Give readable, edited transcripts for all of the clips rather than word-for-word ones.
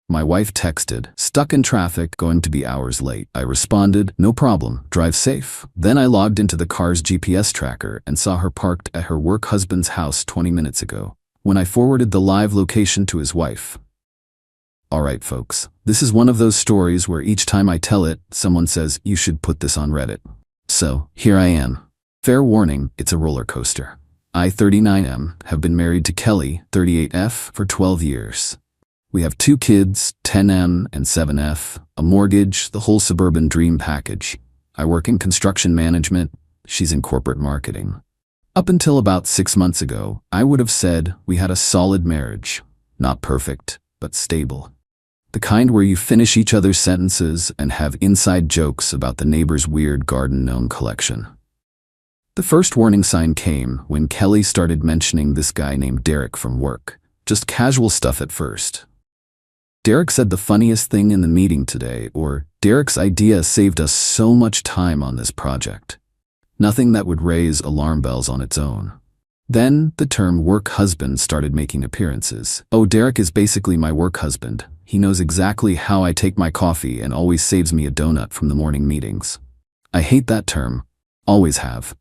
My wife texted, "Stuck in traffic, going to be hours late." I responded, "No problem, drive safe." Then I logged into the car's GPS tracker and saw her parked at her work husband's house 20 minutes ago. When I forwarded the live location to his wife. Alright folks, this is one of those stories where each time I tell it, someone says, "You should put this on Reddit." So, here I am. Fair warning, it's a roller coaster. I, 39M, have been married to Kelly, 38F, for 12 years. We have 2 kids, 10M and 7F, a mortgage, the whole suburban dream package. I work in construction management, she's in corporate marketing. Up until about 6 months ago, I would have said we had a solid marriage. Not perfect, but stable. The kind where you finish each other's sentences and have inside jokes about the neighbor's weird garden gnome collection. The first warning sign came when Kelly started mentioning this guy named Derek from work. Just casual stuff at first. Derek said the funniest thing in the meeting today, or Derek's idea saved us so much time on this project. Nothing that would raise alarm bells on its own. Then the term work husband started making appearances. Oh, Derek is basically my work husband. He knows exactly how I take my coffee and always saves me a donut from the morning meetings. I hate that term. Always have.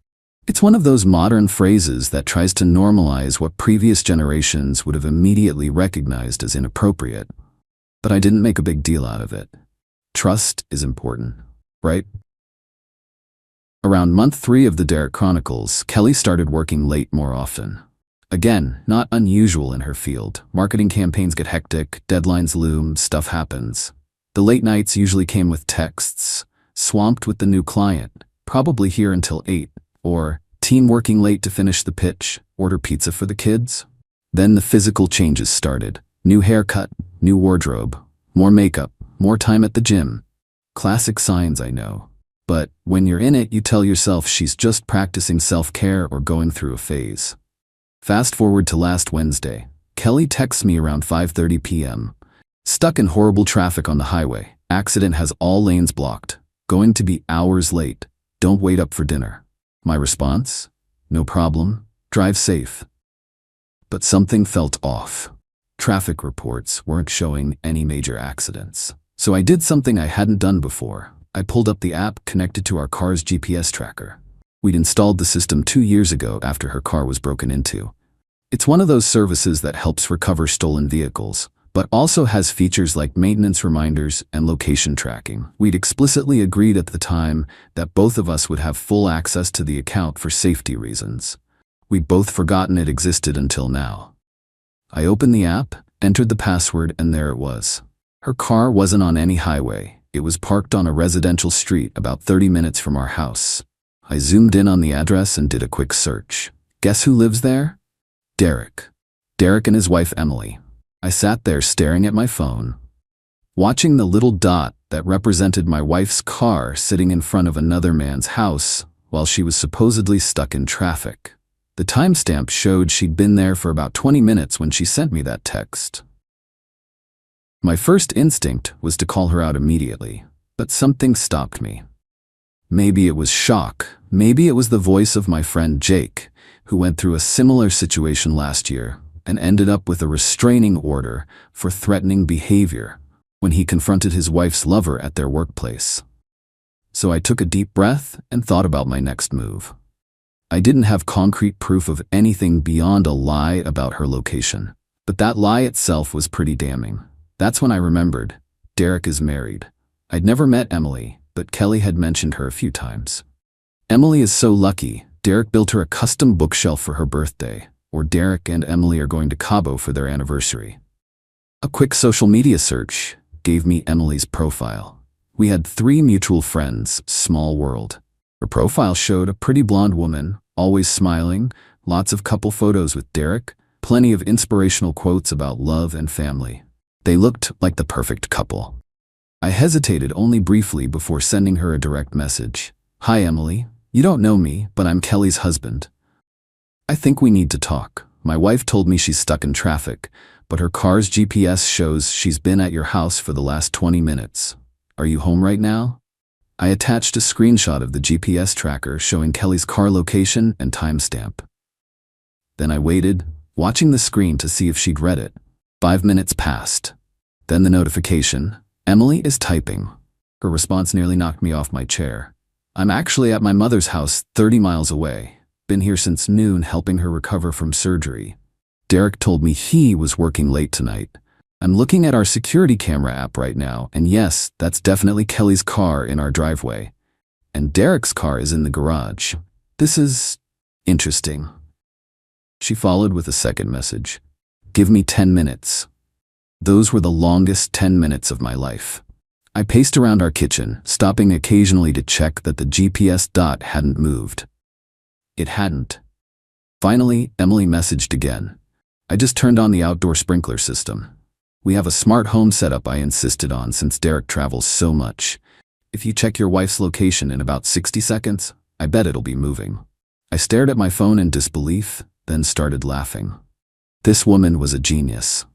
It's one of those modern phrases that tries to normalize what previous generations would have immediately recognized as inappropriate. But I didn't make a big deal out of it. Trust is important, right? Around month 3 of the Derek Chronicles, Kelly started working late more often. Again, not unusual in her field. Marketing campaigns get hectic, deadlines loom, stuff happens. The late nights usually came with texts, "Swamped with the new client, probably here until 8, or "Team working late to finish the pitch, order pizza for the kids." Then the physical changes started. New haircut, new wardrobe, more makeup, more time at the gym. Classic signs, I know. But when you're in it, you tell yourself she's just practicing self-care or going through a phase. Fast forward to last Wednesday. Kelly texts me around 5:30 p.m. "Stuck in horrible traffic on the highway. Accident has all lanes blocked. Going to be hours late. Don't wait up for dinner." My response? "No problem. Drive safe." But something felt off. Traffic reports weren't showing any major accidents. So I did something I hadn't done before. I pulled up the app connected to our car's GPS tracker. We'd installed the system 2 years ago after her car was broken into. It's one of those services that helps recover stolen vehicles, but also has features like maintenance reminders and location tracking. We'd explicitly agreed at the time that both of us would have full access to the account for safety reasons. We'd both forgotten it existed until now. I opened the app, entered the password, and there it was. Her car wasn't on any highway. It was parked on a residential street about 30 minutes from our house. I zoomed in on the address and did a quick search. Guess who lives there? Derek. Derek and his wife Emily. I sat there staring at my phone, watching the little dot that represented my wife's car sitting in front of another man's house while she was supposedly stuck in traffic. The timestamp showed she'd been there for about 20 minutes when she sent me that text. My first instinct was to call her out immediately, but something stopped me. Maybe it was shock. Maybe it was the voice of my friend Jake, who went through a similar situation last year and ended up with a restraining order for threatening behavior when he confronted his wife's lover at their workplace. So I took a deep breath and thought about my next move. I didn't have concrete proof of anything beyond a lie about her location, but that lie itself was pretty damning. That's when I remembered, Derek is married. I'd never met Emily, but Kelly had mentioned her a few times. Emily is so lucky. Derek built her a custom bookshelf for her birthday, or Derek and Emily are going to Cabo for their anniversary. A quick social media search gave me Emily's profile. We had 3 mutual friends, small world. Her profile showed a pretty blonde woman, always smiling, lots of couple photos with Derek, plenty of inspirational quotes about love and family. They looked like the perfect couple. I hesitated only briefly before sending her a direct message. "Hi Emily, you don't know me, but I'm Kelly's husband. I think we need to talk. My wife told me she's stuck in traffic, but her car's GPS shows she's been at your house for the last 20 minutes. Are you home right now?" I attached a screenshot of the GPS tracker showing Kelly's car location and timestamp. Then I waited, watching the screen to see if she'd read it. 5 minutes passed. Then the notification, Emily is typing. Her response nearly knocked me off my chair. I'm actually at my mother's house 30 miles away. Been here since noon helping her recover from surgery. Derek told me he was working late tonight. I'm looking at our security camera app right now, and yes, that's definitely Kelly's car in our driveway. And Derek's car is in the garage. This is interesting. She followed with a second message. Give me 10 minutes. Those were the longest 10 minutes of my life. I paced around our kitchen, stopping occasionally to check that the GPS dot hadn't moved. It hadn't. Finally, Emily messaged again. I just turned on the outdoor sprinkler system. We have a smart home setup I insisted on since Derek travels so much. If you check your wife's location in about 60 seconds, I bet it'll be moving. I stared at my phone in disbelief, then started laughing. This woman was a genius.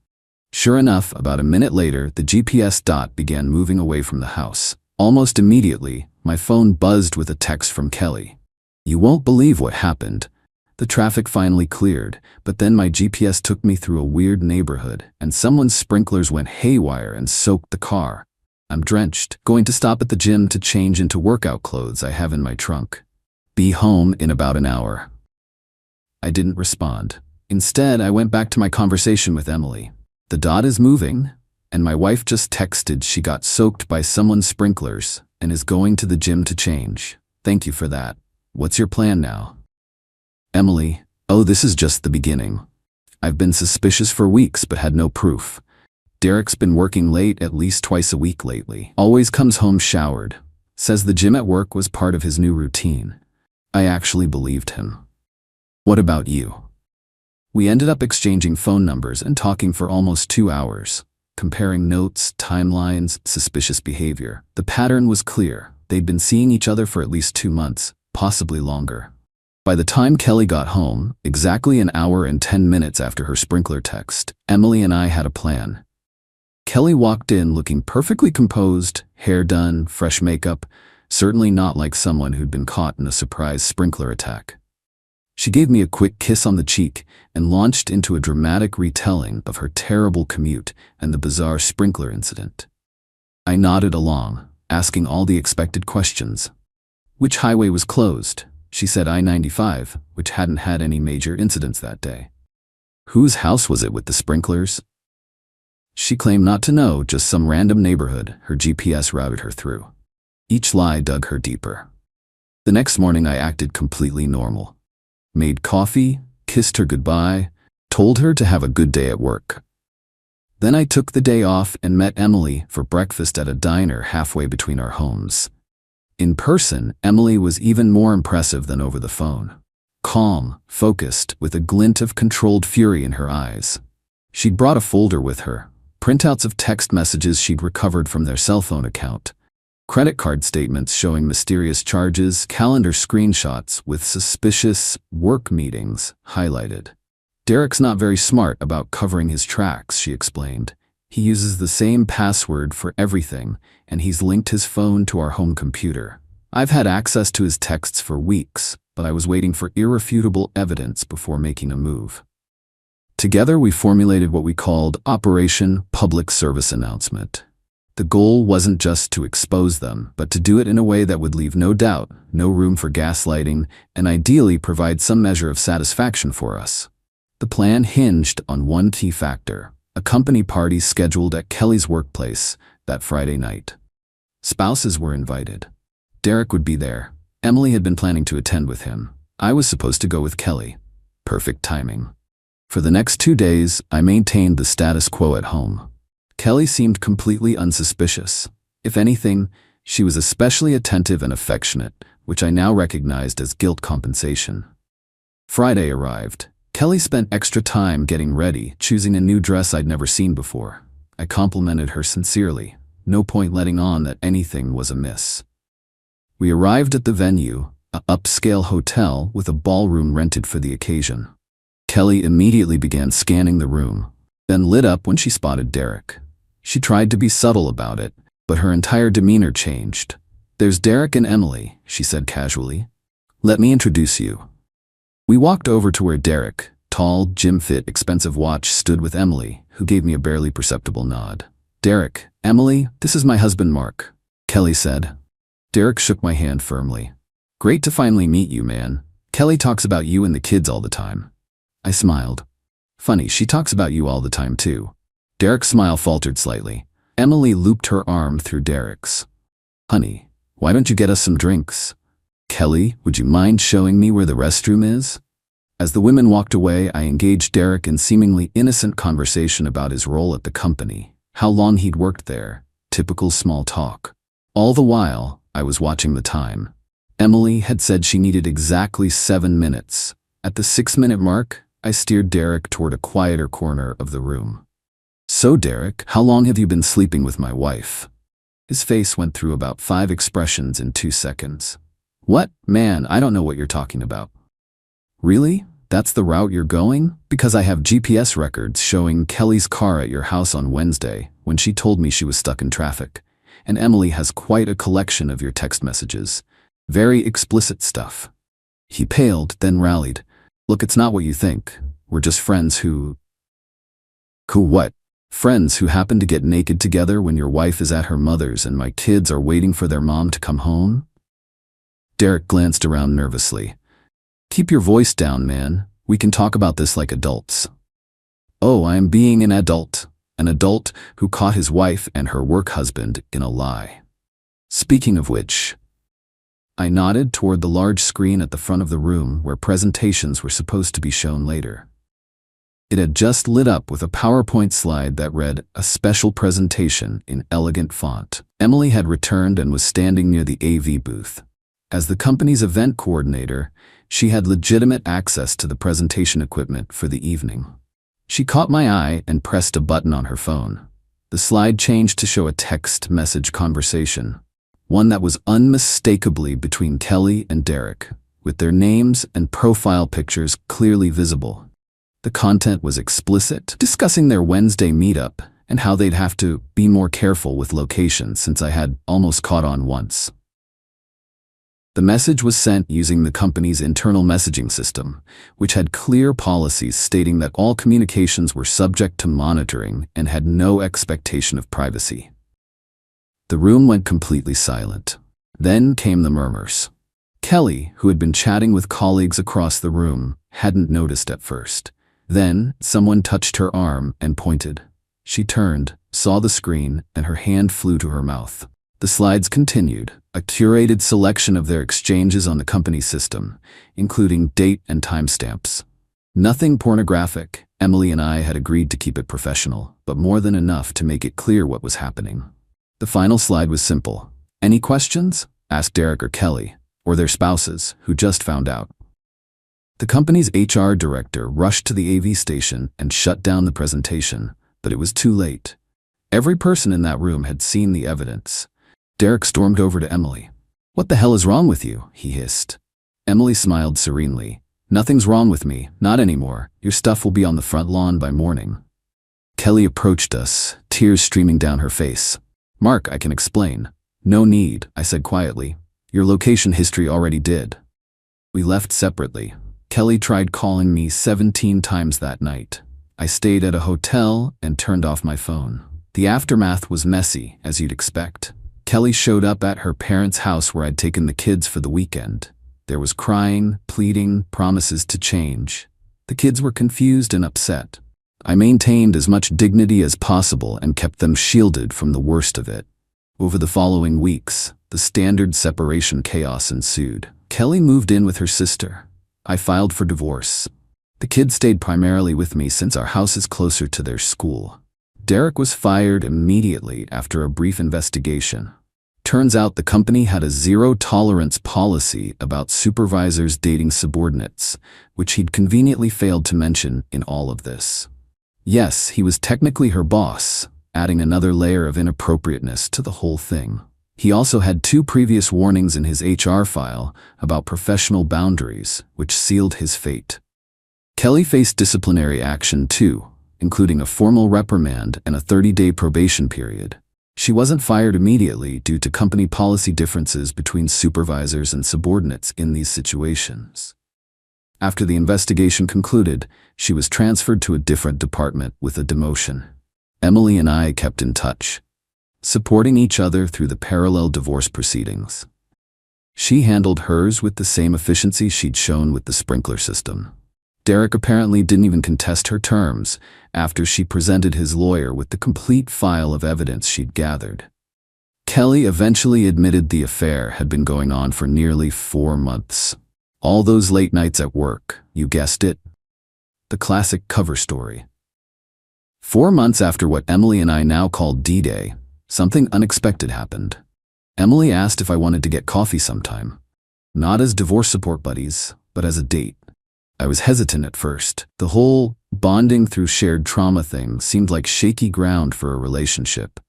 Sure enough, about a minute later, the GPS dot began moving away from the house. Almost immediately, my phone buzzed with a text from Kelly. You won't believe what happened. The traffic finally cleared, but then my GPS took me through a weird neighborhood, and someone's sprinklers went haywire and soaked the car. I'm drenched, going to stop at the gym to change into workout clothes I have in my trunk. Be home in about an hour. I didn't respond. Instead, I went back to my conversation with Emily. The dot is moving, and my wife just texted she got soaked by someone's sprinklers and is going to the gym to change. Thank you for that. What's your plan now? Emily, oh, this is just the beginning. I've been suspicious for weeks but had no proof. Derek's been working late at least twice a week lately. Always comes home showered. Says the gym at work was part of his new routine. I actually believed him. What about you? We ended up exchanging phone numbers and talking for almost 2 hours, comparing notes, timelines, suspicious behavior. The pattern was clear. They'd been seeing each other for at least 2 months, possibly longer. By the time Kelly got home, exactly an hour and 10 minutes after her sprinkler text, Emily and I had a plan. Kelly walked in looking perfectly composed, hair done, fresh makeup, certainly not like someone who'd been caught in a surprise sprinkler attack. She gave me a quick kiss on the cheek and launched into a dramatic retelling of her terrible commute and the bizarre sprinkler incident. I nodded along, asking all the expected questions. Which highway was closed? She said I-95, which hadn't had any major incidents that day. Whose house was it with the sprinklers? She claimed not to know, just some random neighborhood her GPS routed her through. Each lie dug her deeper. The next morning I acted completely normal. Made coffee, kissed her goodbye, told her to have a good day at work. Then I took the day off and met Emily for breakfast at a diner halfway between our homes. In person, Emily was even more impressive than over the phone. Calm, focused, with a glint of controlled fury in her eyes. She'd brought a folder with her, printouts of text messages she'd recovered from their cell phone account, credit card statements showing mysterious charges, calendar screenshots with suspicious work meetings highlighted. Derek's not very smart about covering his tracks, she explained. He uses the same password for everything, and he's linked his phone to our home computer. I've had access to his texts for weeks, but I was waiting for irrefutable evidence before making a move. Together, we formulated what we called Operation Public Service Announcement. The goal wasn't just to expose them, but to do it in a way that would leave no doubt, no room for gaslighting, and ideally provide some measure of satisfaction for us. The plan hinged on one key factor: a company party scheduled at Kelly's workplace that Friday night. Spouses were invited. Derek would be there. Emily had been planning to attend with him. I was supposed to go with Kelly. Perfect timing. For the next 2 days, I maintained the status quo at home. Kelly seemed completely unsuspicious. If anything, she was especially attentive and affectionate, which I now recognized as guilt compensation. Friday arrived. Kelly spent extra time getting ready, choosing a new dress I'd never seen before. I complimented her sincerely. No point letting on that anything was amiss. We arrived at the venue, an upscale hotel with a ballroom rented for the occasion. Kelly immediately began scanning the room, then lit up when she spotted Derek. She tried to be subtle about it, but her entire demeanor changed. "There's Derek and Emily," she said casually. "Let me introduce you." We walked over to where Derek, tall, gym-fit, expensive watch, stood with Emily, who gave me a barely perceptible nod. Derek, Emily, this is my husband Mark, Kelly said. Derek shook my hand firmly. Great to finally meet you, man. Kelly talks about you and the kids all the time. I smiled. Funny, she talks about you all the time too. Derek's smile faltered slightly. Emily looped her arm through Derek's. Honey, why don't you get us some drinks? Kelly, would you mind showing me where the restroom is? As the women walked away, I engaged Derek in seemingly innocent conversation about his role at the company, how long he'd worked there, typical small talk. All the while, I was watching the time. Emily had said she needed exactly 7 minutes. At the 6-minute mark, I steered Derek toward a quieter corner of the room. So Derek, how long have you been sleeping with my wife? His face went through about 5 expressions in 2 seconds. What? Man, I don't know what you're talking about. Really? That's the route you're going? Because I have GPS records showing Kelly's car at your house on Wednesday when she told me she was stuck in traffic. And Emily has quite a collection of your text messages. Very explicit stuff. He paled, then rallied. Look, it's not what you think. We're just friends who... Who what? Friends who happen to get naked together when your wife is at her mother's and my kids are waiting for their mom to come home? Derek glanced around nervously. Keep your voice down, man. We can talk about this like adults. Oh, I am being an adult who caught his wife and her work husband in a lie. Speaking of which, I nodded toward the large screen at the front of the room where presentations were supposed to be shown later. It had just lit up with a PowerPoint slide that read, "A special presentation" in elegant font. Emily had returned and was standing near the AV booth. As the company's event coordinator, she had legitimate access to the presentation equipment for the evening. She caught my eye and pressed a button on her phone. The slide changed to show a text message conversation, one that was unmistakably between Kelly and Derek, with their names and profile pictures clearly visible. The content was explicit, discussing their Wednesday meetup and how they'd have to be more careful with locations since I had almost caught on once. The message was sent using the company's internal messaging system, which had clear policies stating that all communications were subject to monitoring and had no expectation of privacy. The room went completely silent. Then came the murmurs. Kelly, who had been chatting with colleagues across the room, hadn't noticed at first. Then, someone touched her arm and pointed. She turned, saw the screen, and her hand flew to her mouth. The slides continued, a curated selection of their exchanges on the company system, including date and timestamps. Nothing pornographic. Emily and I had agreed to keep it professional, but more than enough to make it clear what was happening. The final slide was simple. Any questions? Asked Derek or Kelly, or their spouses, who just found out. The company's HR director rushed to the AV station and shut down the presentation, but it was too late. Every person in that room had seen the evidence. Derek stormed over to Emily. "What the hell is wrong with you?" he hissed. Emily smiled serenely. "Nothing's wrong with me, not anymore. Your stuff will be on the front lawn by morning." Kelly approached us, tears streaming down her face. "Mark, I can explain." "No need," I said quietly. "Your location history already did." We left separately. Kelly tried calling me 17 times that night. I stayed at a hotel and turned off my phone. The aftermath was messy, as you'd expect. Kelly showed up at her parents' house where I'd taken the kids for the weekend. There was crying, pleading, promises to change. The kids were confused and upset. I maintained as much dignity as possible and kept them shielded from the worst of it. Over the following weeks, the standard separation chaos ensued. Kelly moved in with her sister. I filed for divorce. The kids stayed primarily with me since our house is closer to their school. Derek was fired immediately after a brief investigation. Turns out the company had a zero-tolerance policy about supervisors dating subordinates, which he'd conveniently failed to mention in all of this. Yes, he was technically her boss, adding another layer of inappropriateness to the whole thing. He also had 2 previous warnings in his HR file about professional boundaries, which sealed his fate. Kelly faced disciplinary action too, including a formal reprimand and a 30-day probation period. She wasn't fired immediately due to company policy differences between supervisors and subordinates in these situations. After the investigation concluded, she was transferred to a different department with a demotion. Emily and I kept in touch, supporting each other through the parallel divorce proceedings. She handled hers with the same efficiency she'd shown with the sprinkler system. Derek apparently didn't even contest her terms after she presented his lawyer with the complete file of evidence she'd gathered. Kelly eventually admitted the affair had been going on for nearly 4 months. All those late nights at work, you guessed it. The classic cover story. 4 months after what Emily and I now call D-Day, something unexpected happened. Emily asked if I wanted to get coffee sometime. Not as divorce support buddies, but as a date. I was hesitant at first. The whole bonding through shared trauma thing seemed like shaky ground for a relationship.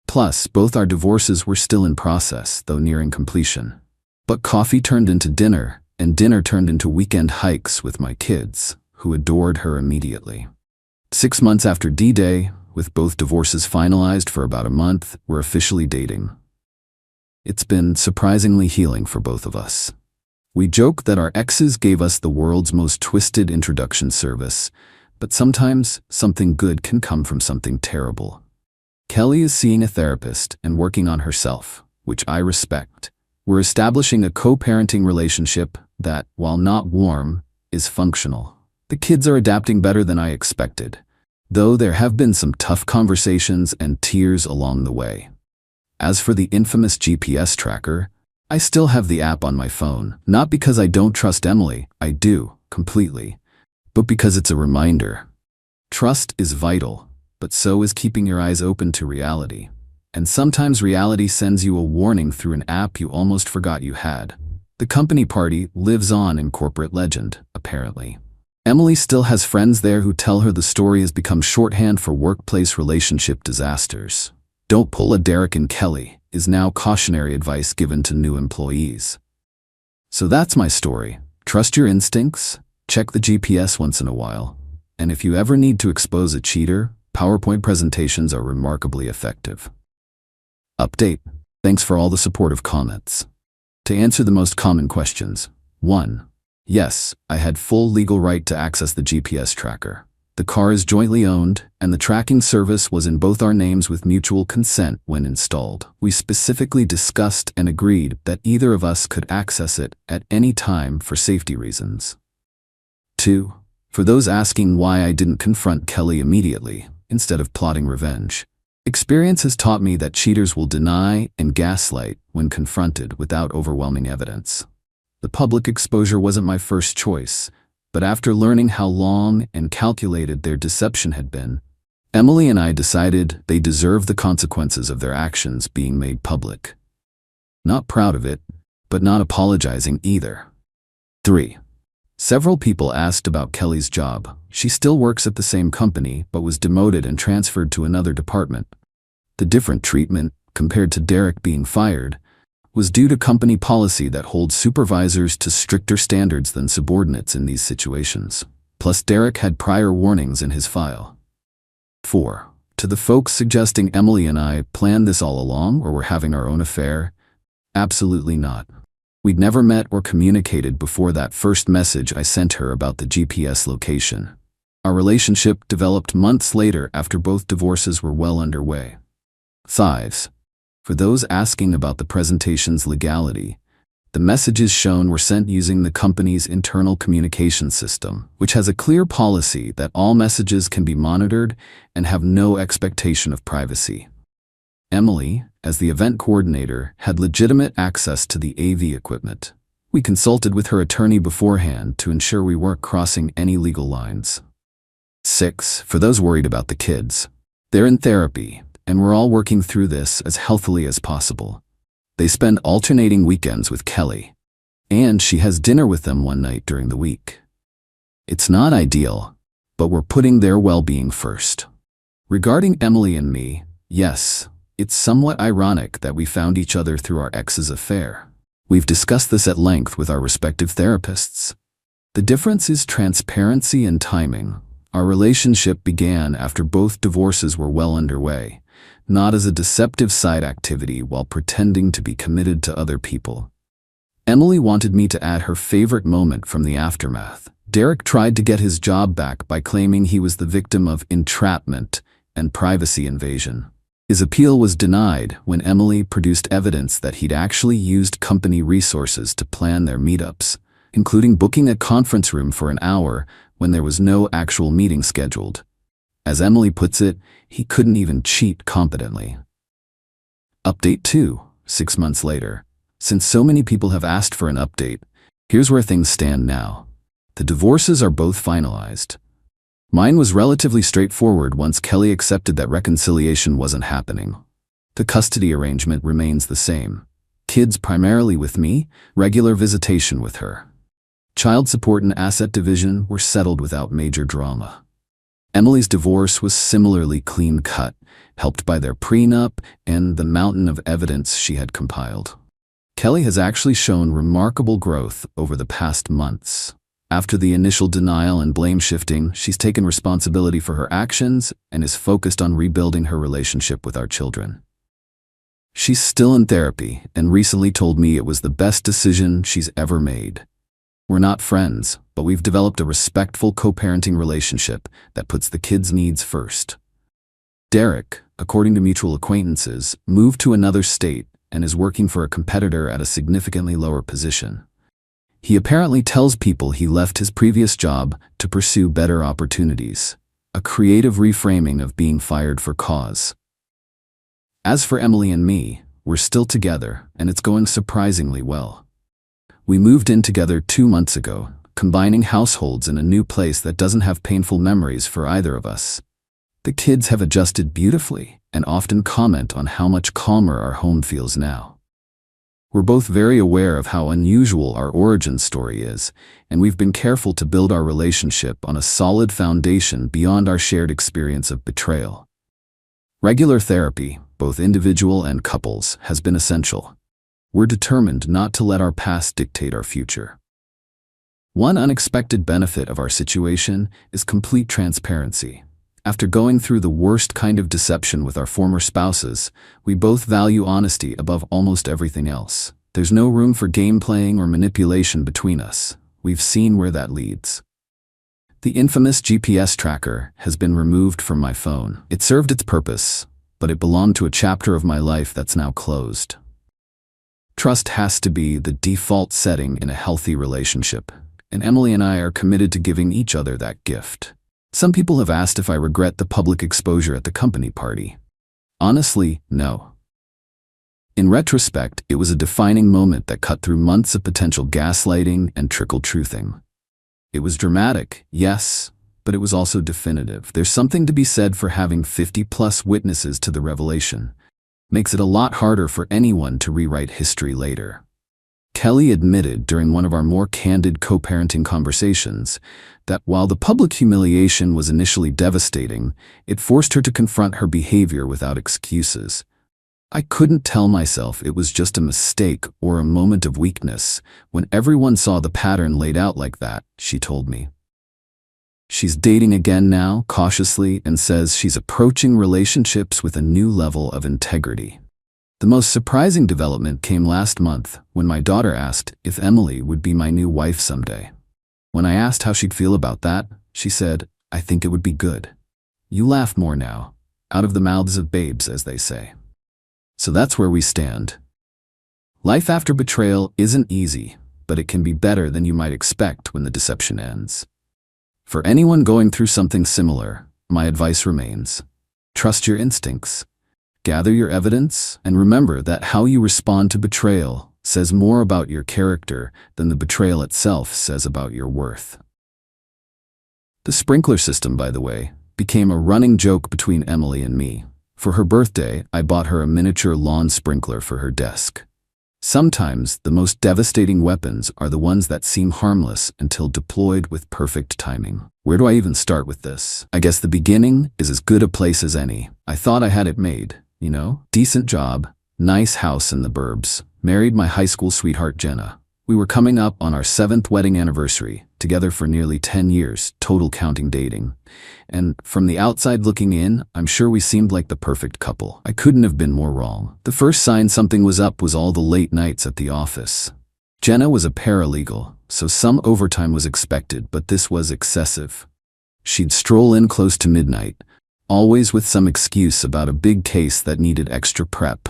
Plus, both our divorces were still in process, though nearing completion. But coffee turned into dinner, and dinner turned into weekend hikes with my kids, who adored her immediately. 6 months after D-Day, with both divorces finalized for about a month, we're officially dating. It's been surprisingly healing for both of us. We joke that our exes gave us the world's most twisted introduction service, but sometimes something good can come from something terrible. Kelly is seeing a therapist and working on herself, which I respect. We're establishing a co-parenting relationship that, while not warm, is functional. The kids are adapting better than I expected, though there have been some tough conversations and tears along the way. As for the infamous GPS tracker, I still have the app on my phone, not because I don't trust Emily, I do, completely, but because it's a reminder. Trust is vital, but so is keeping your eyes open to reality. And sometimes reality sends you a warning through an app you almost forgot you had. The company party lives on in corporate legend, apparently. Emily still has friends there who tell her the story has become shorthand for workplace relationship disasters. Don't pull a Derek and Kelly is now cautionary advice given to new employees. So that's my story. Trust your instincts, check the GPS once in a while, and if you ever need to expose a cheater, PowerPoint presentations are remarkably effective. Update. Thanks for all the supportive comments. To answer the most common questions. 1. Yes, I had full legal right to access the GPS tracker. The car is jointly owned, and the tracking service was in both our names with mutual consent when installed. We specifically discussed and agreed that either of us could access it at any time for safety reasons. 2. For those asking why I didn't confront Kelly immediately, instead of plotting revenge. Experience has taught me that cheaters will deny and gaslight when confronted without overwhelming evidence. The public exposure wasn't my first choice, but after learning how long and calculated their deception had been, Emily and I decided they deserve the consequences of their actions being made public. Not proud of it, but not apologizing either. 3. Several people asked about Kelly's job. She still works at the same company, but was demoted and transferred to another department. The different treatment, compared to Derek being fired, was due to company policy that holds supervisors to stricter standards than subordinates in these situations. Plus, Derek had prior warnings in his file. 4. To the folks suggesting Emily and I planned this all along or were having our own affair, absolutely not. We'd never met or communicated before that first message I sent her about the GPS location. Our relationship developed months later after both divorces were well underway. 5. For those asking about the presentation's legality, the messages shown were sent using the company's internal communication system, which has a clear policy that all messages can be monitored and have no expectation of privacy. Emily, as the event coordinator, had legitimate access to the AV equipment. We consulted with her attorney beforehand to ensure we weren't crossing any legal lines. 6. For those worried about the kids, they're in therapy, and we're all working through this as healthily as possible. They spend alternating weekends with Kelly, and she has dinner with them one night during the week. It's not ideal, but we're putting their well-being first. Regarding Emily and me, yes, it's somewhat ironic that we found each other through our ex's affair. We've discussed this at length with our respective therapists. The difference is transparency and timing. Our relationship began after both divorces were well underway, not as a deceptive side activity while pretending to be committed to other people. Emily wanted me to add her favorite moment from the aftermath. Derek tried to get his job back by claiming he was the victim of entrapment and privacy invasion. His appeal was denied when Emily produced evidence that he'd actually used company resources to plan their meetups, including booking a conference room for an hour when there was no actual meeting scheduled. As Emily puts it, he couldn't even cheat competently. Update 2, 6 months later. Since so many people have asked for an update, here's where things stand now. The divorces are both finalized. Mine was relatively straightforward once Kelly accepted that reconciliation wasn't happening. The custody arrangement remains the same. Kids primarily with me, regular visitation with her. Child support and asset division were settled without major drama. Emily's divorce was similarly clean-cut, helped by their prenup and the mountain of evidence she had compiled. Kelly has actually shown remarkable growth over the past months. After the initial denial and blame shifting, she's taken responsibility for her actions and is focused on rebuilding her relationship with our children. She's still in therapy and recently told me it was the best decision she's ever made. We're not friends, but we've developed a respectful co-parenting relationship that puts the kids' needs first. Derek, according to mutual acquaintances, moved to another state and is working for a competitor at a significantly lower position. He apparently tells people he left his previous job to pursue better opportunities, a creative reframing of being fired for cause. As for Emily and me, we're still together, and it's going surprisingly well. We moved in together 2 months ago, combining households in a new place that doesn't have painful memories for either of us. The kids have adjusted beautifully and often comment on how much calmer our home feels now. We're both very aware of how unusual our origin story is, and we've been careful to build our relationship on a solid foundation beyond our shared experience of betrayal. Regular therapy, both individual and couples, has been essential. We're determined not to let our past dictate our future. One unexpected benefit of our situation is complete transparency. After going through the worst kind of deception with our former spouses, we both value honesty above almost everything else. There's no room for game playing or manipulation between us. We've seen where that leads. The infamous GPS tracker has been removed from my phone. It served its purpose, but it belonged to a chapter of my life that's now closed. Trust has to be the default setting in a healthy relationship, and Emily and I are committed to giving each other that gift. Some people have asked if I regret the public exposure at the company party. Honestly, no. In retrospect, it was a defining moment that cut through months of potential gaslighting and trickle-truthing. It was dramatic, yes, but it was also definitive. There's something to be said for having 50-plus witnesses to the revelation. Makes it a lot harder for anyone to rewrite history later. Kelly admitted during one of our more candid co-parenting conversations that while the public humiliation was initially devastating, it forced her to confront her behavior without excuses. I couldn't tell myself it was just a mistake or a moment of weakness when everyone saw the pattern laid out like that, she told me. She's dating again now, cautiously, and says she's approaching relationships with a new level of integrity. The most surprising development came last month when my daughter asked if Emily would be my new wife someday. When I asked how she'd feel about that, she said, "I think it would be good." You laugh more now, out of the mouths of babes, as they say. So that's where we stand. Life after betrayal isn't easy, but it can be better than you might expect when the deception ends. For anyone going through something similar, my advice remains: trust your instincts, gather your evidence, and remember that how you respond to betrayal says more about your character than the betrayal itself says about your worth. The sprinkler system, by the way, became a running joke between Emily and me. For her birthday, I bought her a miniature lawn sprinkler for her desk. Sometimes, the most devastating weapons are the ones that seem harmless until deployed with perfect timing. Where do I even start with this? I guess the beginning is as good a place as any. I thought I had it made, you know? Decent job, nice house in the burbs, married my high school sweetheart Jenna. We were coming up on our 7th wedding anniversary, together for nearly 10 years, total counting dating. And from the outside looking in, I'm sure we seemed like the perfect couple. I couldn't have been more wrong. The first sign something was up was all the late nights at the office. Jenna was a paralegal, so some overtime was expected, but this was excessive. She'd stroll in close to midnight, always with some excuse about a big case that needed extra prep.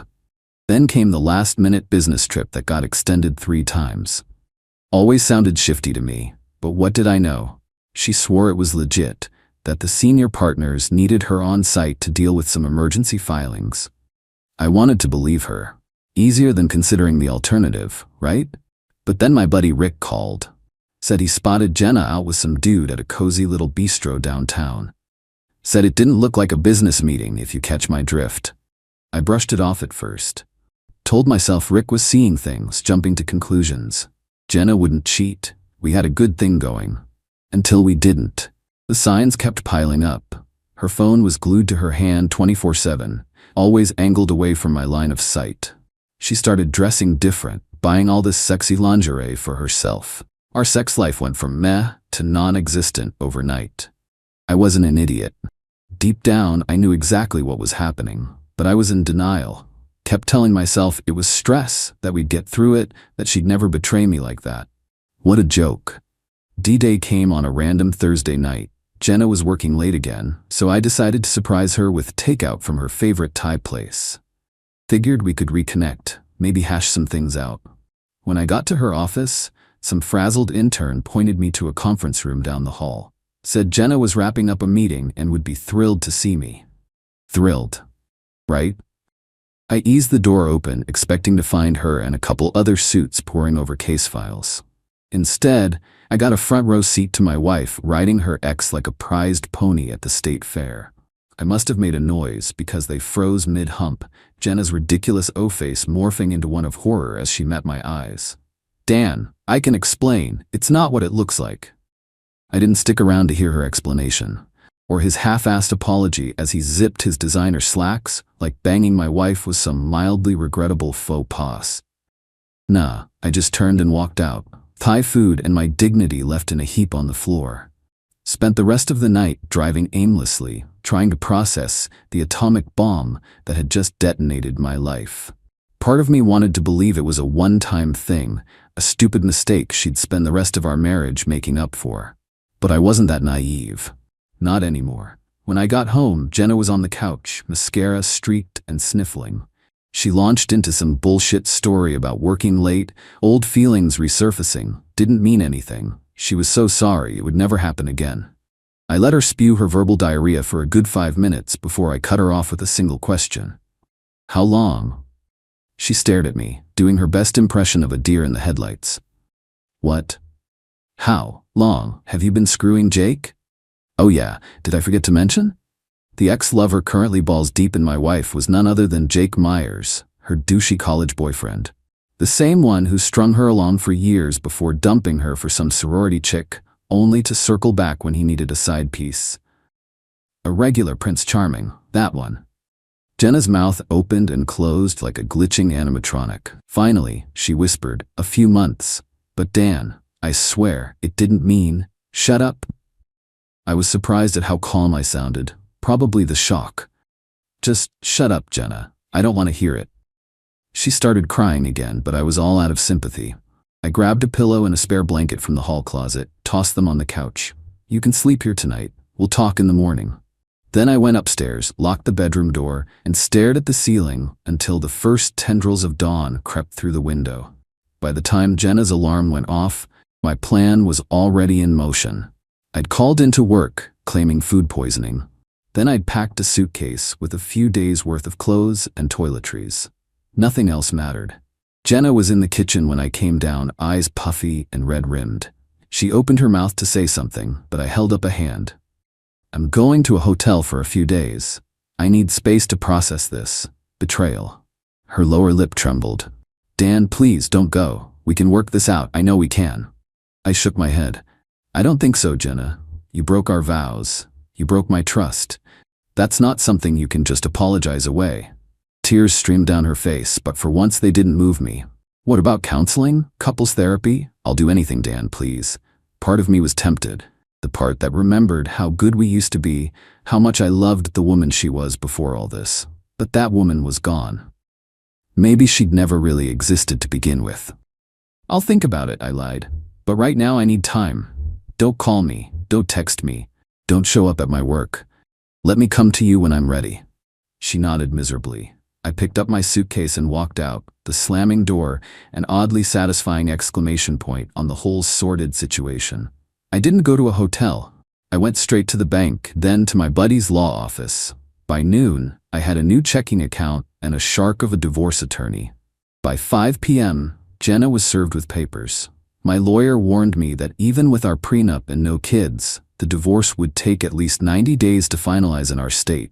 Then came the last-minute business trip that got extended 3 times. Always sounded shifty to me, but what did I know? She swore it was legit, that the senior partners needed her on site to deal with some emergency filings. I wanted to believe her. Easier than considering the alternative, right? But then my buddy Rick called. Said he spotted Jenna out with some dude at a cozy little bistro downtown. Said it didn't look like a business meeting, if you catch my drift. I brushed it off at first. Told myself Rick was seeing things, jumping to conclusions. Jenna wouldn't cheat. We had a good thing going. Until we didn't. The signs kept piling up. Her phone was glued to her hand 24/7, always angled away from my line of sight. She started dressing different, buying all this sexy lingerie for herself. Our sex life went from meh to non-existent overnight. I wasn't an idiot. Deep down, I knew exactly what was happening, but I was in denial. Kept telling myself it was stress, that we'd get through it, that she'd never betray me like that. What a joke. D-Day came on a random Thursday night. Jenna was working late again, so I decided to surprise her with takeout from her favorite Thai place. Figured we could reconnect, maybe hash some things out. When I got to her office, some frazzled intern pointed me to a conference room down the hall. Said Jenna was wrapping up a meeting and would be thrilled to see me. Thrilled. Right? I eased the door open, expecting to find her and a couple other suits poring over case files. Instead, I got a front row seat to my wife riding her ex like a prized pony at the state fair. I must have made a noise because they froze mid-hump, Jenna's ridiculous O-face morphing into one of horror as she met my eyes. Dan, I can explain, it's not what it looks like. I didn't stick around to hear her explanation, or his half-assed apology as he zipped his designer slacks, like banging my wife was some mildly regrettable faux pas. Nah, I just turned and walked out, Thai food and my dignity left in a heap on the floor. Spent the rest of the night driving aimlessly, trying to process the atomic bomb that had just detonated my life. Part of me wanted to believe it was a one-time thing, a stupid mistake she'd spend the rest of our marriage making up for. But I wasn't that naive. Not anymore. When I got home, Jenna was on the couch, mascara streaked and sniffling. She launched into some bullshit story about working late, old feelings resurfacing, didn't mean anything. She was so sorry it would never happen again. I let her spew her verbal diarrhea for a good 5 minutes before I cut her off with a single question. How long? She stared at me, doing her best impression of a deer in the headlights. What? How long have you been screwing Jake? Oh yeah, did I forget to mention? The ex-lover currently balls deep in my wife was none other than Jake Myers, her douchey college boyfriend. The same one who strung her along for years before dumping her for some sorority chick, only to circle back when he needed a side piece. A regular Prince Charming, that one. Jenna's mouth opened and closed like a glitching animatronic. Finally, she whispered, a few months. But Dan, I swear, it didn't mean, shut up. I was surprised at how calm I sounded, probably the shock. Just shut up, Jenna. I don't want to hear it. She started crying again, but I was all out of sympathy. I grabbed a pillow and a spare blanket from the hall closet, tossed them on the couch. You can sleep here tonight. We'll talk in the morning. Then I went upstairs, locked the bedroom door, and stared at the ceiling until the first tendrils of dawn crept through the window. By the time Jenna's alarm went off, my plan was already in motion. I'd called into work, claiming food poisoning. Then I'd packed a suitcase with a few days' worth of clothes and toiletries. Nothing else mattered. Jenna was in the kitchen when I came down, eyes puffy and red-rimmed. She opened her mouth to say something, but I held up a hand. I'm going to a hotel for a few days. I need space to process this. Betrayal. Her lower lip trembled. Dan, please don't go. We can work this out. I know we can. I shook my head. I don't think so, Jenna. You broke our vows. You broke my trust. That's not something you can just apologize away. Tears streamed down her face, but for once they didn't move me. What about counseling? Couples therapy? I'll do anything, Dan, please. Part of me was tempted. The part that remembered how good we used to be, how much I loved the woman she was before all this. But that woman was gone. Maybe she'd never really existed to begin with. I'll think about it, I lied. But right now I need time. Don't call me. Don't text me. Don't show up at my work. Let me come to you when I'm ready. She nodded miserably. I picked up my suitcase and walked out, the slamming door an oddly satisfying exclamation point on the whole sordid situation. I didn't go to a hotel. I went straight to the bank, then to my buddy's law office. By noon, I had a new checking account and a shark of a divorce attorney. By 5 p.m., Jenna was served with papers. My lawyer warned me that even with our prenup and no kids, the divorce would take at least 90 days to finalize in our state.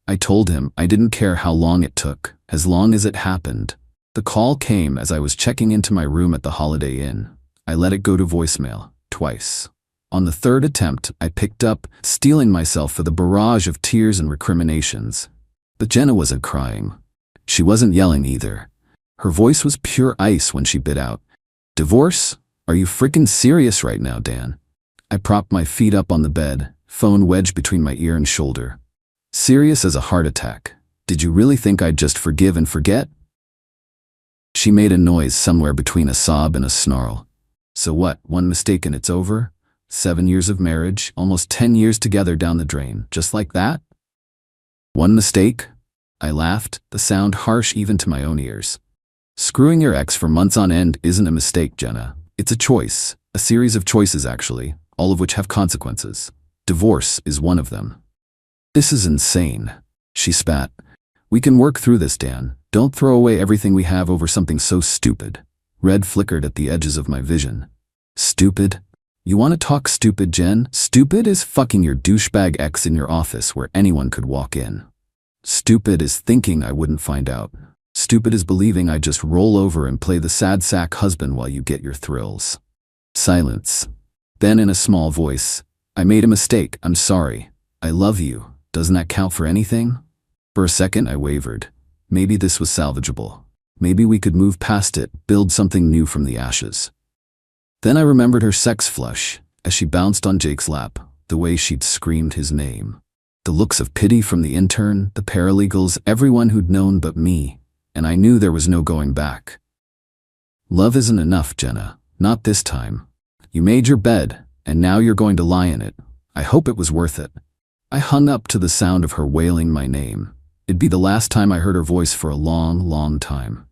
I told him I didn't care how long it took, as long as it happened. The call came as I was checking into my room at the Holiday Inn. I let it go to voicemail, twice. On the third attempt, I picked up, steeling myself for the barrage of tears and recriminations. But Jenna wasn't crying. She wasn't yelling either. Her voice was pure ice when she bit out, "Divorce? Are you frickin' serious right now, Dan?" I propped my feet up on the bed, phone wedged between my ear and shoulder. Serious as a heart attack. Did you really think I'd just forgive and forget? She made a noise somewhere between a sob and a snarl. So what, one mistake and it's over? 7 years of marriage, almost 10 years together down the drain, just like that? One mistake? I laughed, the sound harsh even to my own ears. Screwing your ex for months on end isn't a mistake, Jenna. It's a choice, a series of choices actually, all of which have consequences. Divorce is one of them. This is insane, she spat. We can work through this, Dan. Don't throw away everything we have over something so stupid. Red flickered at the edges of my vision. Stupid? You want to talk stupid, Jen? Stupid is fucking your douchebag ex in your office where anyone could walk in. Stupid is thinking I wouldn't find out. Stupid is believing I'd just roll over and play the sad sack husband while you get your thrills. Silence. Then in a small voice, I made a mistake. I'm sorry. I love you. Doesn't that count for anything? For a second I wavered. Maybe this was salvageable. Maybe we could move past it, build something new from the ashes. Then I remembered her sex flush, as she bounced on Jake's lap, the way she'd screamed his name. The looks of pity from the intern, the paralegals, everyone who'd known but me, and I knew there was no going back. Love isn't enough, Jenna. Not this time. You made your bed, and now you're going to lie in it. I hope it was worth it. I hung up to the sound of her wailing my name. It'd be the last time I heard her voice for a long, long time.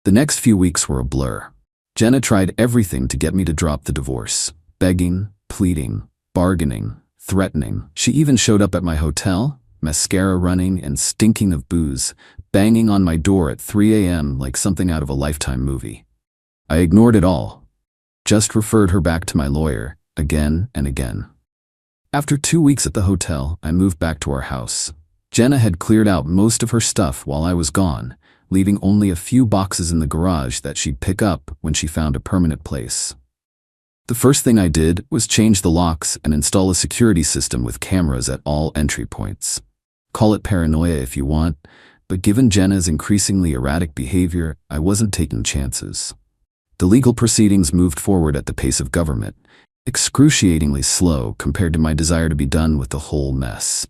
The next few weeks were a blur. Jenna tried everything to get me to drop the divorce. Begging, pleading, bargaining, threatening. She even showed up at my hotel, mascara running and stinking of booze, banging on my door at 3 a.m. like something out of a Lifetime movie. I ignored it all. Just referred her back to my lawyer, again and again. After 2 weeks at the hotel, I moved back to our house. Jenna had cleared out most of her stuff while I was gone, leaving only a few boxes in the garage that she'd pick up when she found a permanent place. The first thing I did was change the locks and install a security system with cameras at all entry points. Call it paranoia if you want, but given Jenna's increasingly erratic behavior, I wasn't taking chances. The legal proceedings moved forward at the pace of government, excruciatingly slow compared to my desire to be done with the whole mess.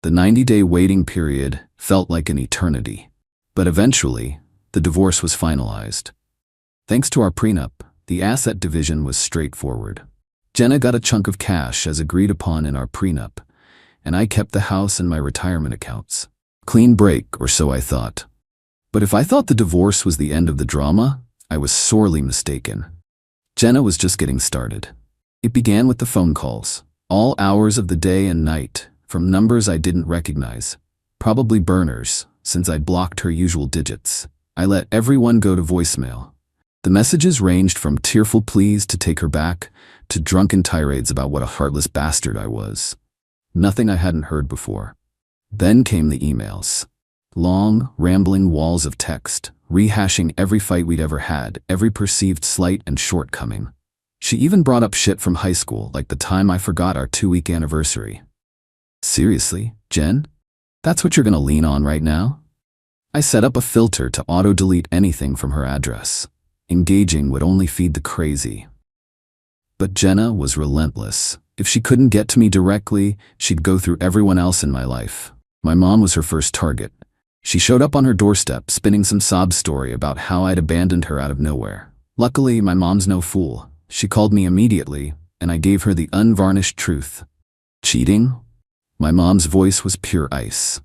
The 90-day waiting period felt like an eternity. But eventually, the divorce was finalized. Thanks to our prenup, the asset division was straightforward. Jenna got a chunk of cash as agreed upon in our prenup, and I kept the house and my retirement accounts. Clean break, or so I thought. But if I thought the divorce was the end of the drama, I was sorely mistaken. Jenna was just getting started. It began with the phone calls, all hours of the day and night, from numbers I didn't recognize, probably burners, since I'd blocked her usual digits. I let everyone go to voicemail. The messages ranged from tearful pleas to take her back, to drunken tirades about what a heartless bastard I was. Nothing I hadn't heard before. Then came the emails. Long, rambling walls of text, rehashing every fight we'd ever had, every perceived slight and shortcoming. She even brought up shit from high school, like the time I forgot our 2-week anniversary. Seriously, Jen? That's what you're gonna lean on right now? I set up a filter to auto-delete anything from her address. Engaging would only feed the crazy. But Jenna was relentless. If she couldn't get to me directly, she'd go through everyone else in my life. My mom was her first target. She showed up on her doorstep, spinning some sob story about how I'd abandoned her out of nowhere. Luckily, my mom's no fool. She called me immediately, and I gave her the unvarnished truth. Cheating? My mom's voice was pure ice.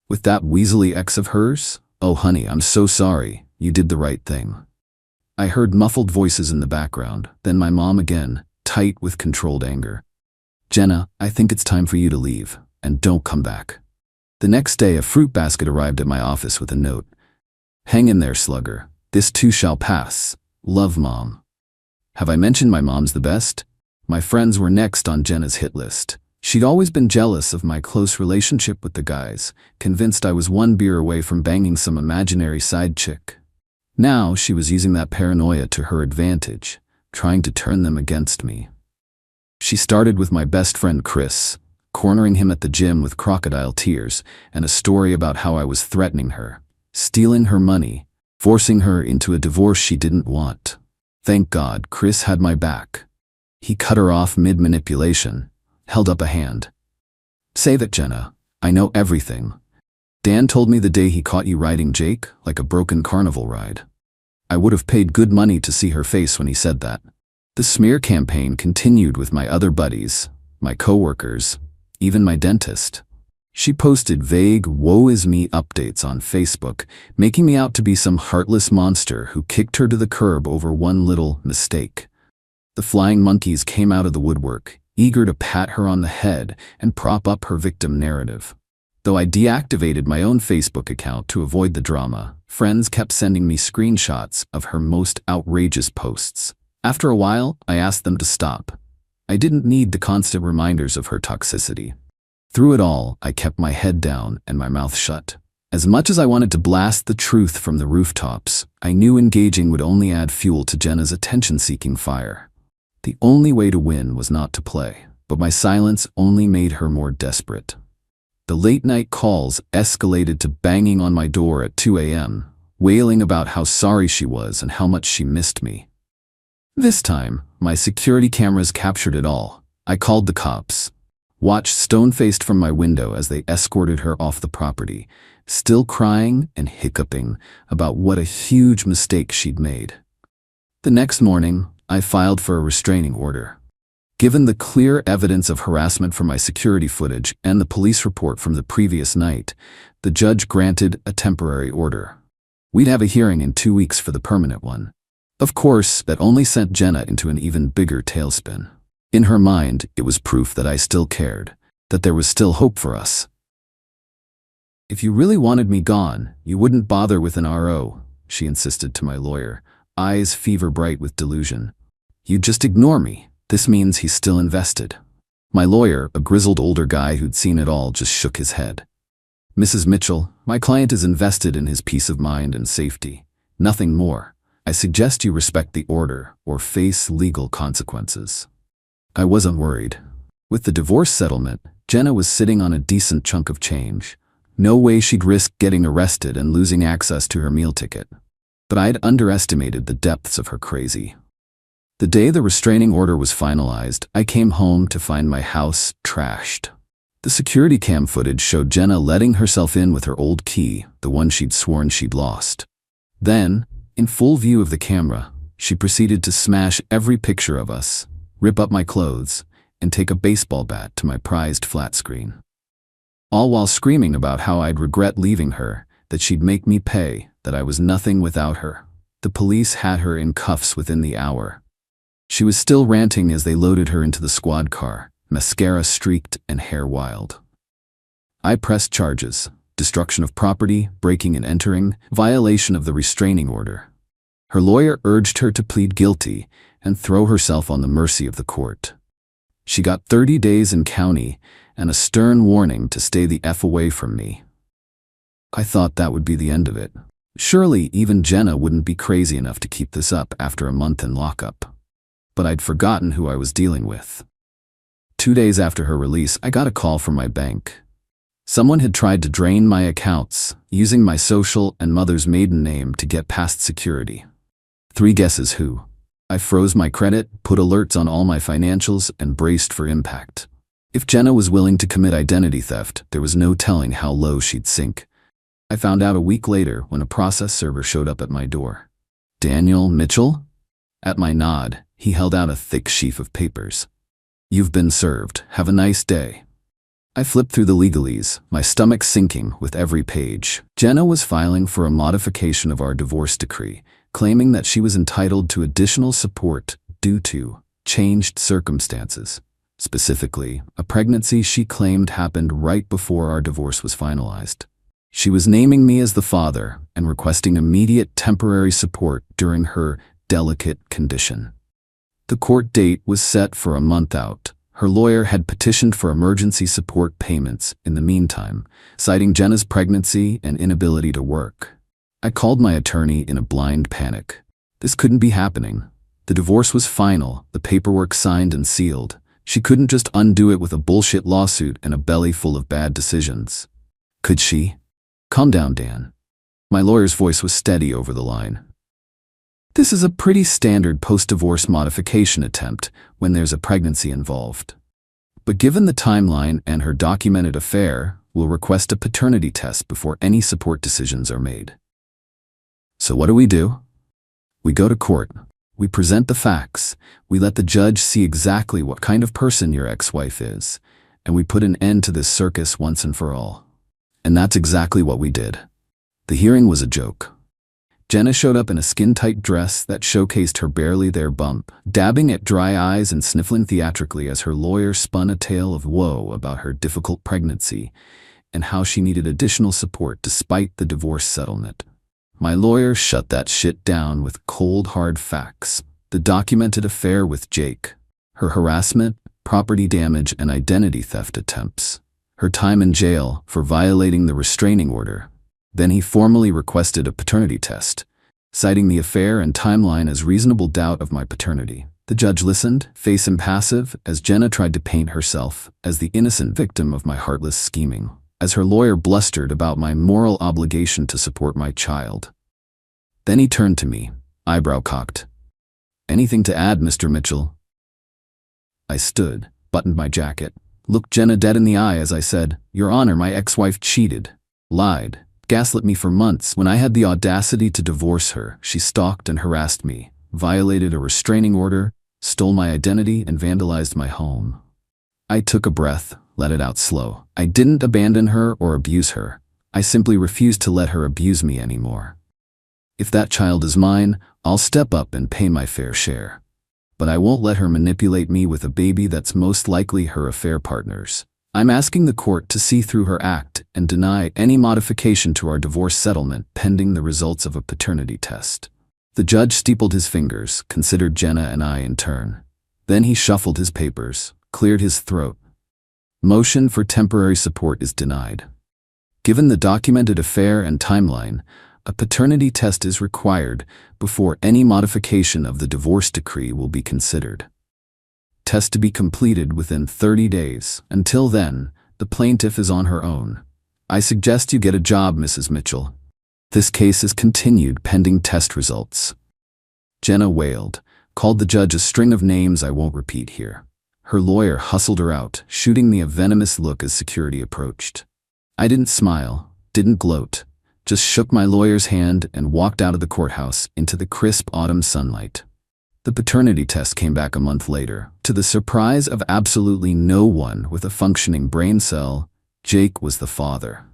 With that weaselly ex of hers? Oh honey, I'm so sorry. You did the right thing. I heard muffled voices in the background, then my mom again, tight with controlled anger. Jenna, I think it's time for you to leave, and don't come back. The next day, a fruit basket arrived at my office with a note. Hang in there, slugger. This too shall pass. Love, Mom. Have I mentioned my mom's the best? My friends were next on Jenna's hit list. She'd always been jealous of my close relationship with the guys, convinced I was one beer away from banging some imaginary side chick. Now she was using that paranoia to her advantage, trying to turn them against me. She started with my best friend Chris, cornering him at the gym with crocodile tears and a story about how I was threatening her, stealing her money, forcing her into a divorce she didn't want. Thank God Chris had my back. He cut her off mid-manipulation, held up a hand. Save it, Jenna. I know everything. Dan told me the day he caught you riding Jake like a broken carnival ride. I would have paid good money to see her face when he said that. The smear campaign continued with my other buddies, my coworkers, even my dentist. She posted vague woe is me updates on Facebook, making me out to be some heartless monster who kicked her to the curb over one little mistake. The flying monkeys came out of the woodwork, eager to pat her on the head and prop up her victim narrative. Though I deactivated my own Facebook account to avoid the drama, friends kept sending me screenshots of her most outrageous posts. After a while, I asked them to stop. I didn't need the constant reminders of her toxicity. Through it all, I kept my head down and my mouth shut. As much as I wanted to blast the truth from the rooftops, I knew engaging would only add fuel to Jenna's attention-seeking fire. The only way to win was not to play, but my silence only made her more desperate. The late-night calls escalated to banging on my door at 2 a.m., wailing about how sorry she was and how much she missed me. This time, my security cameras captured it all. I called the cops, watched stone-faced from my window as they escorted her off the property, still crying and hiccuping about what a huge mistake she'd made. The next morning, I filed for a restraining order. Given the clear evidence of harassment from my security footage and the police report from the previous night, the judge granted a temporary order. We'd have a hearing in 2 weeks for the permanent one. Of course, that only sent Jenna into an even bigger tailspin. In her mind, it was proof that I still cared, that there was still hope for us. If you really wanted me gone, you wouldn't bother with an RO, she insisted to my lawyer, eyes fever-bright with delusion. You'd just ignore me. This means he's still invested. My lawyer, a grizzled older guy who'd seen it all, just shook his head. Mrs. Mitchell, my client is invested in his peace of mind and safety. Nothing more. I suggest you respect the order or face legal consequences. I wasn't worried. With the divorce settlement, Jenna was sitting on a decent chunk of change. No way she'd risk getting arrested and losing access to her meal ticket. But I'd underestimated the depths of her crazy. The day the restraining order was finalized, I came home to find my house trashed. The security cam footage showed Jenna letting herself in with her old key, the one she'd sworn she'd lost. Then, in full view of the camera, she proceeded to smash every picture of us, rip up my clothes, and take a baseball bat to my prized flat screen. All while screaming about how I'd regret leaving her, that she'd make me pay, that I was nothing without her. The police had her in cuffs within the hour. She was still ranting as they loaded her into the squad car, mascara streaked and hair wild. I pressed charges: destruction of property, breaking and entering, violation of the restraining order. Her lawyer urged her to plead guilty and throw herself on the mercy of the court. She got 30 days in county and a stern warning to stay the F away from me. I thought that would be the end of it. Surely even Jenna wouldn't be crazy enough to keep this up after a month in lockup. But I'd forgotten who I was dealing with. 2 days after her release, I got a call from my bank. Someone had tried to drain my accounts, using my social and mother's maiden name to get past security. 3 guesses who. I froze my credit, put alerts on all my financials, and braced for impact. If Jenna was willing to commit identity theft, there was no telling how low she'd sink. I found out a week later when a process server showed up at my door. Daniel Mitchell? At my nod, he held out a thick sheaf of papers. You've been served. Have a nice day. I flipped through the legalese, my stomach sinking with every page. Jenna was filing for a modification of our divorce decree, claiming that she was entitled to additional support due to changed circumstances. Specifically, a pregnancy she claimed happened right before our divorce was finalized. She was naming me as the father and requesting immediate temporary support during her delicate condition. The court date was set for a month out. Her lawyer had petitioned for emergency support payments in the meantime, citing Jenna's pregnancy and inability to work. I called my attorney in a blind panic. This couldn't be happening. The divorce was final, the paperwork signed and sealed. She couldn't just undo it with a bullshit lawsuit and a belly full of bad decisions. Could she? Calm down, Dan. My lawyer's voice was steady over the line. This is a pretty standard post-divorce modification attempt when there's a pregnancy involved. But given the timeline and her documented affair, we'll request a paternity test before any support decisions are made. So what do? We go to court. We present the facts. We let the judge see exactly what kind of person your ex-wife is, and we put an end to this circus once and for all. And that's exactly what we did. The hearing was a joke. Jenna showed up in a skin-tight dress that showcased her barely there bump, dabbing at dry eyes and sniffling theatrically as her lawyer spun a tale of woe about her difficult pregnancy and how she needed additional support despite the divorce settlement. My lawyer shut that shit down with cold, hard facts. The documented affair with Jake, her harassment, property damage, and identity theft attempts, her time in jail for violating the restraining order. Then he formally requested a paternity test, citing the affair and timeline as reasonable doubt of my paternity. The judge listened, face impassive, as Jenna tried to paint herself as the innocent victim of my heartless scheming, as her lawyer blustered about my moral obligation to support my child. Then he turned to me, eyebrow cocked. "Anything to add, Mr. Mitchell?" I stood, buttoned my jacket, looked Jenna dead in the eye as I said, "Your Honor, my ex-wife cheated, lied, gaslit me for months. When I had the audacity to divorce her, she stalked and harassed me, violated a restraining order, stole my identity, and vandalized my home." I took a breath, let it out slow. I didn't abandon her or abuse her. I simply refused to let her abuse me anymore. If that child is mine, I'll step up and pay my fair share. But I won't let her manipulate me with a baby that's most likely her affair partner's. I'm asking the court to see through her act and deny any modification to our divorce settlement pending the results of a paternity test. The judge steepled his fingers, considered Jenna and I in turn. Then he shuffled his papers, cleared his throat. Motion for temporary support is denied. Given the documented affair and timeline, a paternity test is required before any modification of the divorce decree will be considered. Test to be completed within 30 days. Until then, the plaintiff is on her own. I suggest you get a job, Mrs. Mitchell. This case is continued pending test results. Jenna wailed, called the judge a string of names I won't repeat here. Her lawyer hustled her out, shooting me a venomous look as security approached. I didn't smile, didn't gloat, just shook my lawyer's hand and walked out of the courthouse into the crisp autumn sunlight. The paternity test came back a month later. To the surprise of absolutely no one with a functioning brain cell, Jake was the father.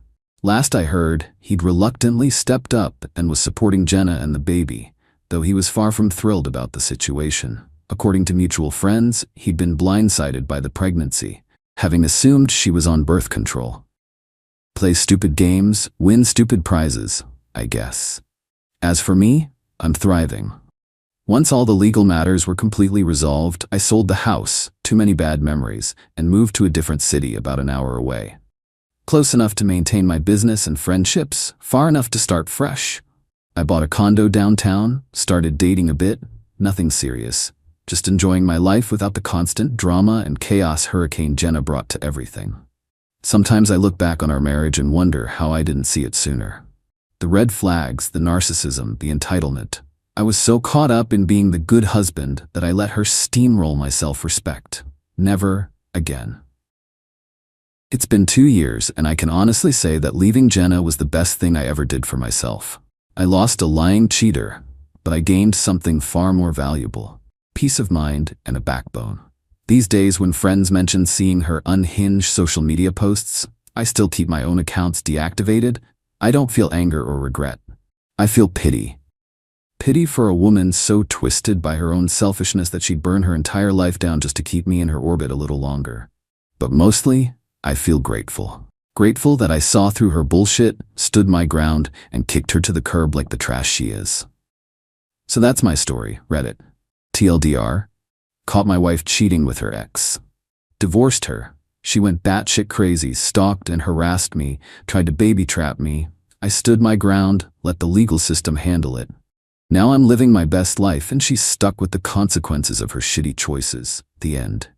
Last I heard, he'd reluctantly stepped up and was supporting Jenna and the baby, though he was far from thrilled about the situation. According to mutual friends, he'd been blindsided by the pregnancy, having assumed she was on birth control. Play stupid games, win stupid prizes, I guess. As for me, I'm thriving. Once all the legal matters were completely resolved, I sold the house, too many bad memories, and moved to a different city about an hour away. Close enough to maintain my business and friendships, far enough to start fresh. I bought a condo downtown, started dating a bit, nothing serious, just enjoying my life without the constant drama and chaos Hurricane Jenna brought to everything. Sometimes I look back on our marriage and wonder how I didn't see it sooner. The red flags, the narcissism, the entitlement. I was so caught up in being the good husband that I let her steamroll my self-respect. Never again. It's been 2 years, and I can honestly say that leaving Jenna was the best thing I ever did for myself. I lost a lying cheater, but I gained something far more valuable: peace of mind and a backbone. These days, when friends mention seeing her unhinged social media posts, I still keep my own accounts deactivated. I don't feel anger or regret. I feel pity. Pity for a woman so twisted by her own selfishness that she'd burn her entire life down just to keep me in her orbit a little longer. But mostly, I feel grateful. Grateful that I saw through her bullshit, stood my ground, and kicked her to the curb like the trash she is. So that's my story, Reddit. TLDR, caught my wife cheating with her ex. Divorced her. She went batshit crazy, stalked and harassed me, tried to baby trap me. I stood my ground, let the legal system handle it. Now I'm living my best life and she's stuck with the consequences of her shitty choices. The end.